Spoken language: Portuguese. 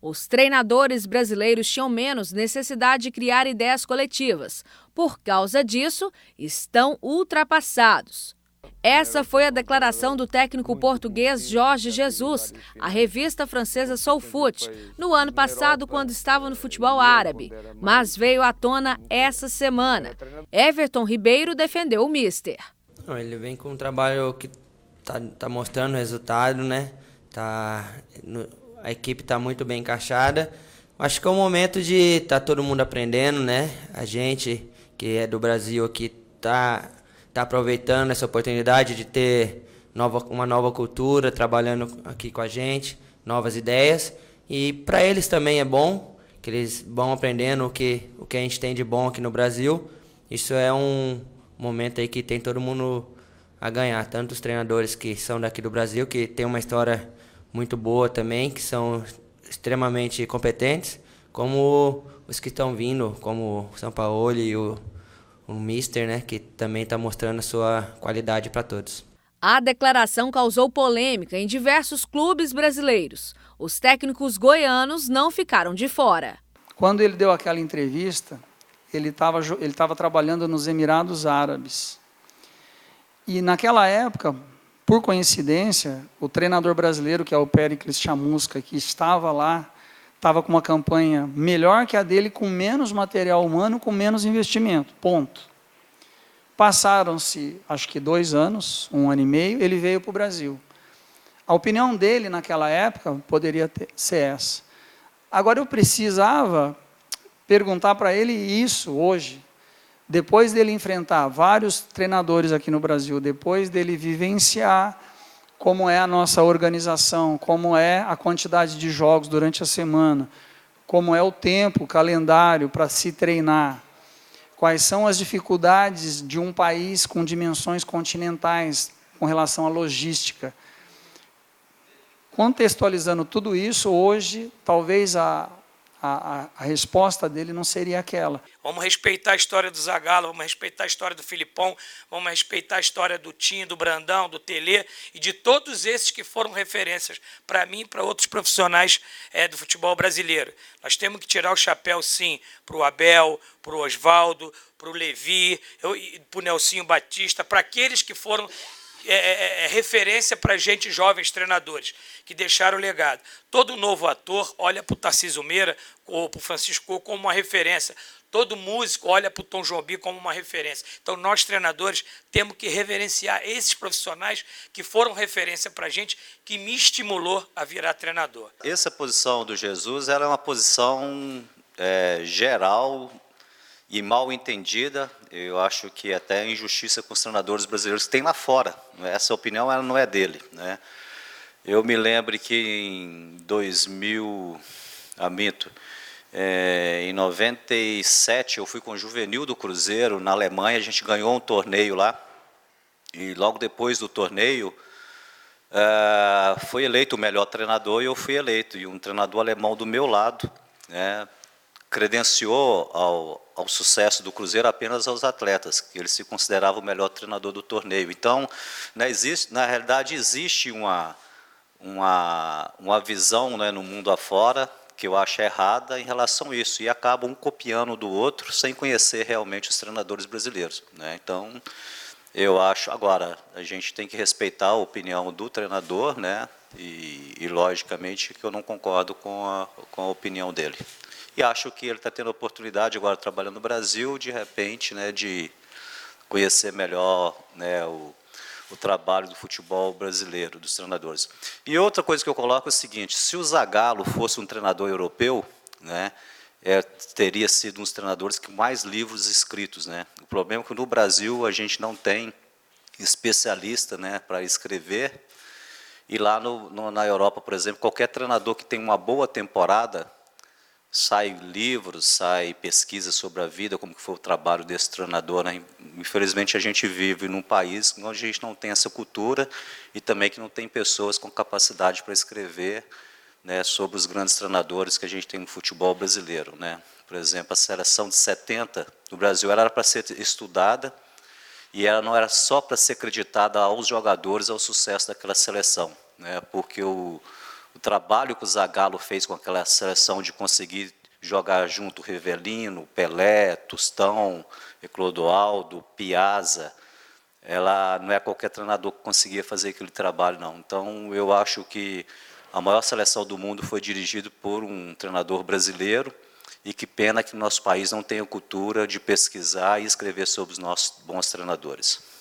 os treinadores brasileiros tinham menos necessidade de criar ideias coletivas. Por causa disso, estão ultrapassados. Essa foi a declaração do técnico português Jorge Jesus, à revista francesa SoulFoot, no ano passado, quando estava no futebol árabe, mas veio à tona essa semana. Everton Ribeiro defendeu o míster. Ele vem com um trabalho que tá mostrando resultado, né? A equipe está muito bem encaixada. Acho que é o momento de todo mundo aprendendo, né? A gente que é do Brasil aqui tá aproveitando essa oportunidade de ter uma nova cultura, trabalhando aqui com a gente, novas ideias. E para eles também é bom, que eles vão aprendendo o que a gente tem de bom aqui no Brasil. Isso é um momento aí que tem todo mundo a ganhar, tanto os treinadores que são daqui do Brasil, que tem uma história muito boa também, que são extremamente competentes, como os que estão vindo, como o Sampaoli e o Mister, né, que também está mostrando a sua qualidade para todos. A declaração causou polêmica em diversos clubes brasileiros. Os técnicos goianos não ficaram de fora. Quando ele deu aquela entrevista, ele estava trabalhando nos Emirados Árabes. E naquela época, por coincidência, o treinador brasileiro, que é o Péricles Chamusca, que estava lá, estava com uma campanha melhor que a dele, com menos material humano, com menos investimento, ponto. Passaram-se, acho que 2 anos, 1 ano e meio, ele veio para o Brasil. A opinião dele naquela época poderia ser essa. Agora eu precisava perguntar para ele isso hoje, depois dele enfrentar vários treinadores aqui no Brasil, depois dele vivenciar como é a nossa organização, como é a quantidade de jogos durante a semana, como é o tempo, o calendário para se treinar, quais são as dificuldades de um país com dimensões continentais com relação à logística. Contextualizando tudo isso, hoje, talvez a resposta dele não seria aquela. Vamos respeitar a história do Zagallo, vamos respeitar a história do Filipão, vamos respeitar a história do Tinho, do Brandão, do Telê e de todos esses que foram referências para mim e para outros profissionais do futebol brasileiro. Nós temos que tirar o chapéu, sim, para o Abel, para o Oswaldo, para o Levi, para o Nelsinho Batista, para aqueles que foram referência para a gente, jovens treinadores, que deixaram o legado. Todo novo ator olha para o Tarcísio Meira ou para o Francisco como uma referência. Todo músico olha para o Tom Jobim como uma referência. Então, nós, treinadores, temos que reverenciar esses profissionais que foram referência para a gente, que me estimulou a virar treinador. Essa posição do Jesus era uma posição geral e mal entendida. Eu acho que até injustiça com os treinadores brasileiros que tem lá fora. Essa opinião ela não é dele, né? Eu me lembro que em 97 eu fui com o Juvenil do Cruzeiro na Alemanha, a gente ganhou um torneio lá, e logo depois do torneio foi eleito o melhor treinador e eu fui eleito, e um treinador alemão do meu lado, né, credenciou ao sucesso do Cruzeiro apenas aos atletas, que ele se considerava o melhor treinador do torneio. Então, na realidade, existe uma visão, né, no mundo afora, que eu acho errada em relação a isso, e acaba um copiando do outro sem conhecer realmente os treinadores brasileiros, né? Então, eu acho, agora, a gente tem que respeitar a opinião do treinador, né? E logicamente, que eu não concordo com a opinião dele. E acho que ele está tendo a oportunidade, agora trabalhando no Brasil, de repente, né, de conhecer melhor, né, o trabalho do futebol brasileiro, dos treinadores. E outra coisa que eu coloco é o seguinte: se o Zagallo fosse um treinador europeu, né, teria sido um dos treinadores com mais livros escritos, né? O problema é que no Brasil a gente não tem especialista, né, para escrever, e lá na Europa, por exemplo, qualquer treinador que tem uma boa temporada, sai livros, sai pesquisa sobre a vida, como que foi o trabalho desse treinador, né? Infelizmente, a gente vive num país onde a gente não tem essa cultura e também que não tem pessoas com capacidade para escrever, né, sobre os grandes treinadores que a gente tem no futebol brasileiro, né? Por exemplo, a seleção de 70 no Brasil era para ser estudada e ela não era só para ser acreditada aos jogadores, ao sucesso daquela seleção, né? Porque o o trabalho que o Zagallo fez com aquela seleção de conseguir jogar junto Rivelino, Pelé, Tostão, Clodoaldo, Piazza, ela não é qualquer treinador que conseguia fazer aquele trabalho, não. Então, eu acho que a maior seleção do mundo foi dirigida por um treinador brasileiro, e que pena que nosso país não tenha cultura de pesquisar e escrever sobre os nossos bons treinadores.